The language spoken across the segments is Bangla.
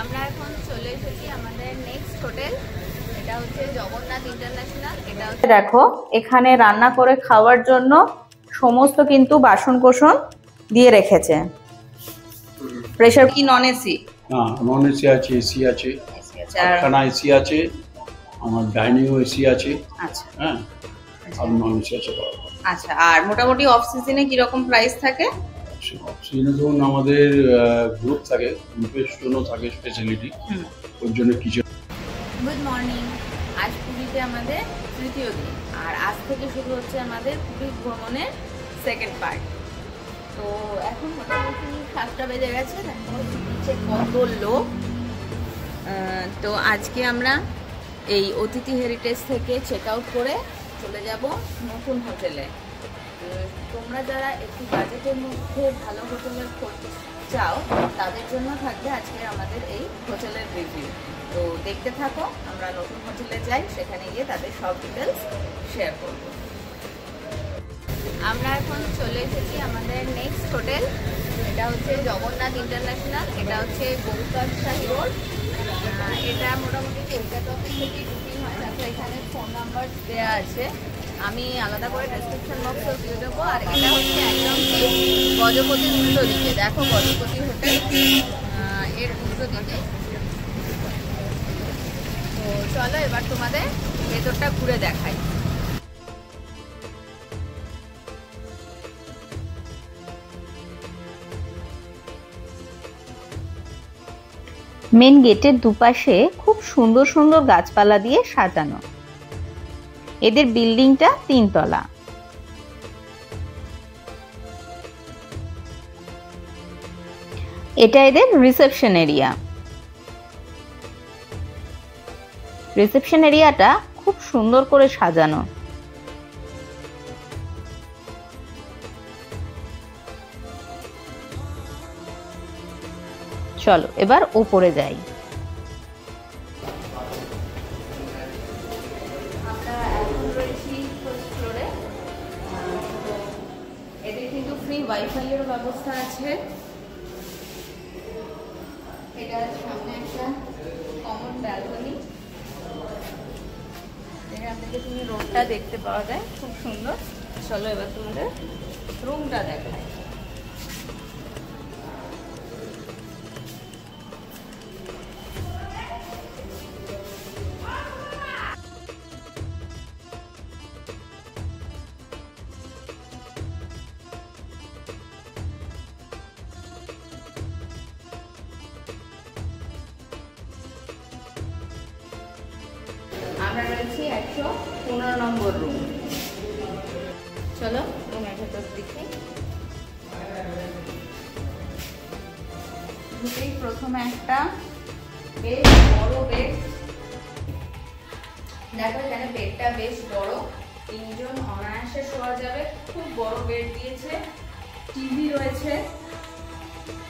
আমরা এখন চলে এসেছি আমাদের নেক্সট হোটেল। এটা হচ্ছে জগন্নাথ ইন্টারন্যাশনাল। এটা হচ্ছে দেখো এখানে রান্না করে খাওয়ার জন্য সমস্ত কিন্তু বাসনকোসন দিয়ে রেখেছে। প্রেসার কি নন এসি? না, নন এসি আছে, এসি আছে, আটখানা এসি আছে, আমার ডাইনিংও এসি আছে। আচ্ছা, হ্যাঁ, আর নন এসি আছে। আচ্ছা, আর মোটামুটি অফ সিজনে কি রকম প্রাইস থাকে? অফ সিজনে ধরুন আমাদের গ্রুপ থাকে, গ্রুপের জন্য থাকে স্পেশালিটি, ওর জন্য কিচেন। Good morning. আজ পুরীতে আমাদের তৃতীয় দিন, আর আজ থেকে শুরু হচ্ছে আমাদের পুরী ভ্রমণের সেকেন্ড পার্ট। তো এখন মোটামুটি 7টা বেজে গেছে, দেখো নিচে কত লোক। তো আজকে আমরা এই অতিথি হেরিটেজ থেকে চেক আউট করে চলে যাব নতুন হোটেলে। তোমরা যারা একটু বাজেটের মধ্যে ভালো হোটেলের করতে চাও তাদের জন্য থাকবে আজকে আমাদের এই হোটেলের রিভিউ। তো দেখতে থাকো, আমরা নতুন হোটেলে যাই, সেখানে গিয়ে তাদের সব ডিটেলস শেয়ার করব। আমরা এখন চলে এসেছি আমাদের নেক্সট হোটেল। এটা হচ্ছে জগন্নাথ ইন্টারন্যাশনাল। এটা হচ্ছে গৌকাশাহী রোড। এটা মোটামুটি কলকাতা অফিস থেকে বুকিং হয়। তারপর এখানে ফোন নাম্বার দেওয়া আছে, আমি আলাদা করে ডেসক্রিপশন বক্সে দিয়ে দেবো। আর এটা হচ্ছে একদম গজপতির উল্টো দিকে, দেখো গজপতি হোটেল এর উল্টো দিকে। তো চলো এবার তোমাদের ভেতরটা ঘুরে দেখাই। মেন গেটের দুপাশে খুব সুন্দর সুন্দর গাছপালা দিয়ে সাজানো। এদের বিল্ডিংটা 3 তলা। এটা এদের রিসেপশন এরিয়া। রিসেপশন এরিয়াটা খুব সুন্দর করে সাজানো। চলো এবার উপরে যাই। আমরা এখন রয়েছি ফার্স্ট ফ্লোরে। এদের কিন্তু ফ্রি ওয়াইফাই এর ব্যবস্থা আছে। এটার সামনে একটা কমন ব্যালকনি, এখান থেকে তুমি রোডটা দেখতে পাওয়া যায়, খুব সুন্দর। চলো এবার তোমাদের রুমটা দেখাই। আমরা রয়েছি 115 নম্বর রুম। চলো রুমের ভেতর দেখি। ঢুকেই প্রথমে একটা বেশ বড় বেড। দেখো এখানে বেডটা বেশ বড়, 3 জন অনায়াসে শোয়া যাবে। খুব বড় বেড দিয়েছে, টিভি রয়েছে,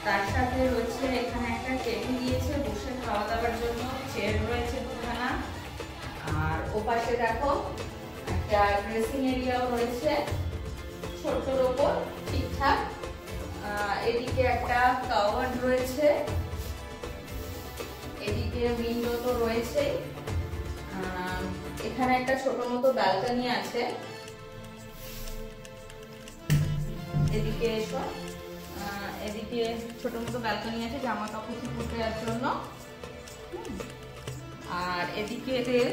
তার সাথে রয়েছে এখানে একটা টেবিল দিয়েছে বসে খাওয়া দাওয়ার জন্য, চেয়ার রয়েছে 2খানা। আর ওপাশে দেখো একটা ড্রেসিং এরিয়াও রয়েছে ছোট্টর ওপর, ঠিকঠাক। এদিকে একটা কাভার্ড রয়েছে, এদিকে উইন্ডো তো রয়েছে। এখানে একটা ছোট মতো ব্যালকনি আছে। এদিকে এসো, এদিকে ছোট মতো ব্যালকনি আছে জামা কাপড় শুকোতে যাওয়ার জন্য। আর এদিকে এদের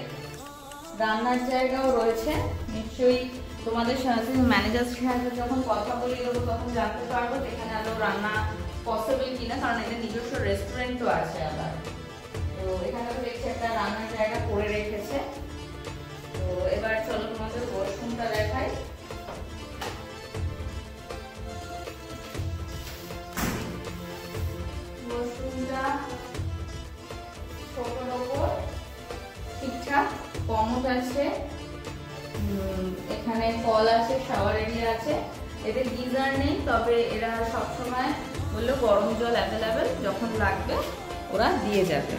রান্নার জায়গাও রয়েছে। নিশ্চয়ই তোমাদের সাথে ম্যানেজার সাথে যখন কথা বলে দেবো তখন জানতে পারবো এখানে আরো রান্না পসিবল কিনা, কারণ এদের নিজস্ব রেস্টুরেন্টও আছে আবার। তো এখানে তো দেখছি একটা রান্নার জায়গা করে রেখেছে। তো এবার চলো তোমাদের ওয়াশরুমটা দেখাই। ওয়াশরুমটা ছোটর ওপর, ঠিকঠাক কমোড আছে, এখানে কল আছে, শাওয়ার এরিয়া আছে। এদের গিজার নেই, তবে এরা সবসময় বললো গরম জল অ্যাভেলেবেল, যখন লাগবে ওরা দিয়ে যাবে।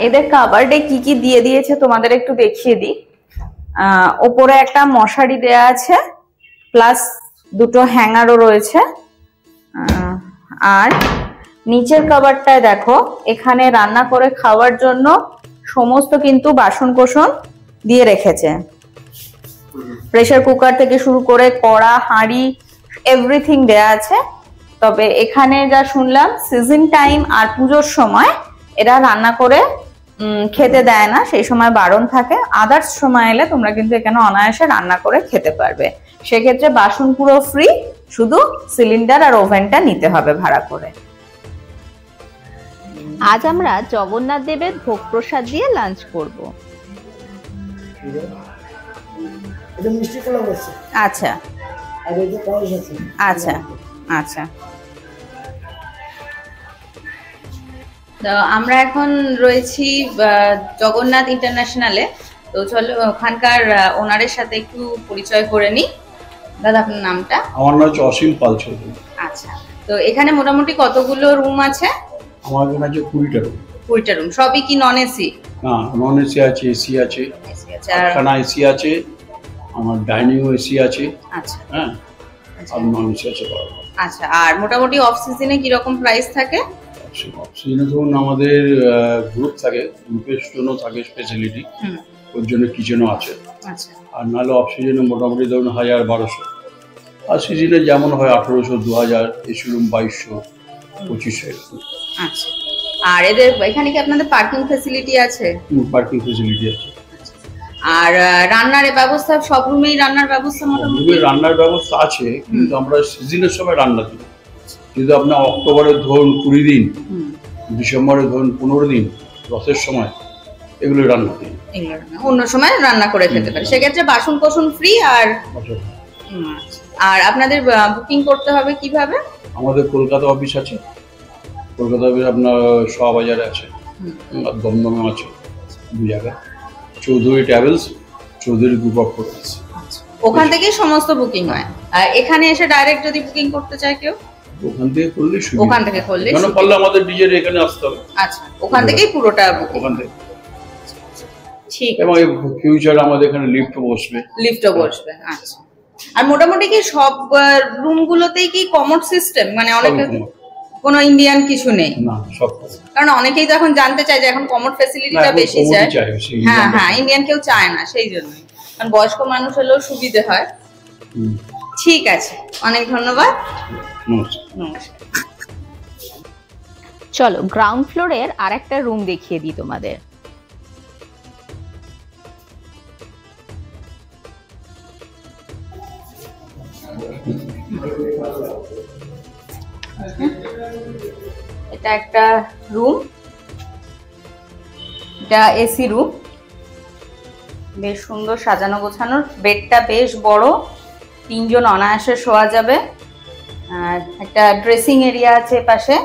এদের কাভার্ডে কি কি দিয়ে দিয়েছে তোমাদের একটু দেখিয়ে দিই। ওপরে একটা মশারি দেয়া আছে, প্লাস দুটো হ্যাঙ্গারও রয়েছে। আর নিচের কাভারটায় দেখো, এখানে রান্না করে খাওয়ার জন্য সমস্ত কিন্তু বাসন কোসন দিয়ে রেখেছে। প্রেসার কুকার থেকে শুরু করে কড়া, হাঁড়ি, এভরিথিং দেয়া আছে। তবে এখানে যা শুনলাম, সিজন টাইম আর পুজোর সময় এরা রান্না করে খেতে দেয় না, সেই সময় বারণ থাকে। আদার্স সময় এলে তোমরা কিন্তু এখানে অনায়াসে রান্না করে খেতে পারবে। সেক্ষেত্রে বাসন পুরো ফ্রি, শুধু সিলিন্ডার আর ওভেনটা নিতে হবে ভাড়া করে। আজ আমরা জগন্নাথ দেবের ভোগ প্রসাদ দিয়ে লাঞ্চ করব। আচ্ছা আচ্ছা আচ্ছা। তো আমরা এখন রয়েছি জগন্নাথ ইন্টারন্যাশনালে। তো চলো ওখানকার ওনারের সাথে একটু পরিচয় করে নিই। দাদা, আপনার নামটা? আমার নাম হচ্ছে অসীম পাল চৌধুরী। আচ্ছা, তো এখানে মোটামুটি কতগুলো রুম আছে? আমার এখানে আছে 20টা রুম। 20টা রুম, সবই কি নন এসি? না, নন এসি আছে, এসি আছে, আটখানা এসি আছে, আমার ডাইনিং এসি আছে। আচ্ছা হ্যাঁ, আর নন এসি আছে। আচ্ছা, আর মোটামুটি অফ সিজনে কি রকম প্রাইস থাকে? অফ সিজনে ধরুন আমাদের গ্রুপ থাকে, গ্রুপের জন্য থাকে স্পেশালিটি, ওর জন্য কিচেনও আছে। আচ্ছা, আর নাহলে অফ সিজনে মোটামুটি ধরুন 1000-1200, আর সিজনে যেমন হয় 1800, 2000, এসি রুম 2200, 2500 এরকম। আচ্ছা, আর এদের এখানে কি আপনাদের পার্কিং ফ্যাসিলিটি আছে? পার্কিং ফ্যাসিলিটি আছে। আর রান্নার ব্যবস্থা, সব রুমেই রান্নার ব্যবস্থা মোটামুটি? রান্নার ব্যবস্থা আছে, কিন্তু আমরা সিজনের সময় রান্না দিই। যদি আপনার অক্টোবরে ধরুন 20 দিন, ডিসেম্বরে ধরুন 15 দিন, রথের সময়, এগুলো রান্না দিই। অন্য সময় রান্না করে খেতে পারে। সেক্ষেত্রে বাসন কোসন ফ্রি। আর আপনাদের বুকিং করতে হবে কিভাবে? আমাদের কলকাতা অফিস আছে, কলকাতা অফিস আপনার শোয়াবাজারে আছে, আর দমদমে আছে, 2 জায়গায়। Chowdhury travels, Chowdhury group of hotels, ওখান থেকেই সমস্ত বুকিং হয়। আর এখানে এসে ডাইরেক্ট যদি বুকিং করতে চায় কেউ, ওখান থেকে করলে সুবিধা। ওখান থেকে করলে কেন পারলে আমাদের ডিজের এখানে আসতে হবে। আচ্ছা, ওখান থেকেই পুরোটা ওখান থেকে। ঠিক, এবং ফিউচারে আমাদের এখানে লিফটও বসবে। লিফটও বসবে। আচ্ছা, আর মোটামুটি কি সব রুমগুলোতেই কি কমোড সিস্টেম? মানে অনেকে কোনো ইন্ডিয়ান কিছু নেই? না, সব। কারণ অনেকেই তো এখন জানতে চায় যে এখন কমোড ফ্যাসিলিটিটা বেশি চায়। হ্যাঁ হ্যাঁ, ইন্ডিয়ান কেউ চায় না, সেই জন্যই। কারণ বয়স্ক মানুষ হলেও সুবিধে হয়। ঠিক আছে, অনেক ধন্যবাদ। নমস্কার। চলো গ্রাউন্ড ফ্লোরের আরেকটা রুম দেখিয়ে দিই তোমাদের। এটা একটা রুম, এটা এসি রুম, বেশ সুন্দর সাজানো গোছানো। বেডটা বেশ বড়, 3 জন অনায়াসে শোয়া যাবে। আর একটা ড্রেসিং এরিয়া আছে পাশে।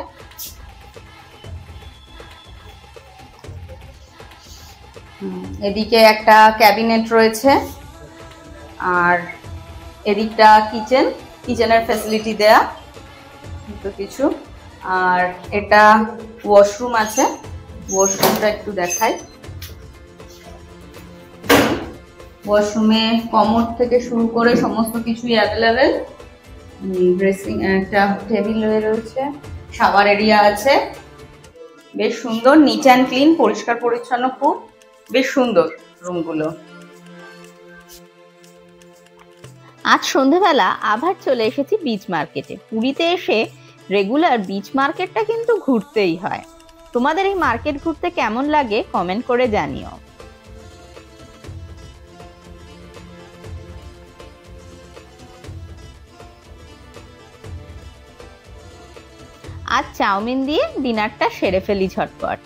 এদিকে একটা ক্যাবিনেট রয়েছে, আর এদিকটা কিচেন, কিচেনের ফ্যাসিলিটি দেয়া তো কিছু। আর এটা ওয়াশরুম আছে, ওয়াশরুমটা একটু দেখাই। ওয়াশরুমে কমোড থেকে শুরু করে সমস্ত কিছুই অ্যাভেলেবেল। ড্রেসিং, একটা টেবিল রয়েছে, শাওয়ার এরিয়া আছে, বেশ সুন্দর, নিট অ্যান্ড ক্লিন, পরিষ্কার পরিচ্ছন্ন, খুব বেশ সুন্দর রুমগুলো। আজ সন্ধেবেলা আবার চলে এসেছি বিচ মার্কেটে। পুরীতে এসে রেগুলার বিচ মার্কেটটা কিন্তু ঘুরতেই হয়। তোমাদের এই মার্কেট ঘুরতে কেমন লাগে কমেন্ট করে জানিও। আজ চাউমিন দিয়ে ডিনারটা সেরে ফেলি ঝটপট।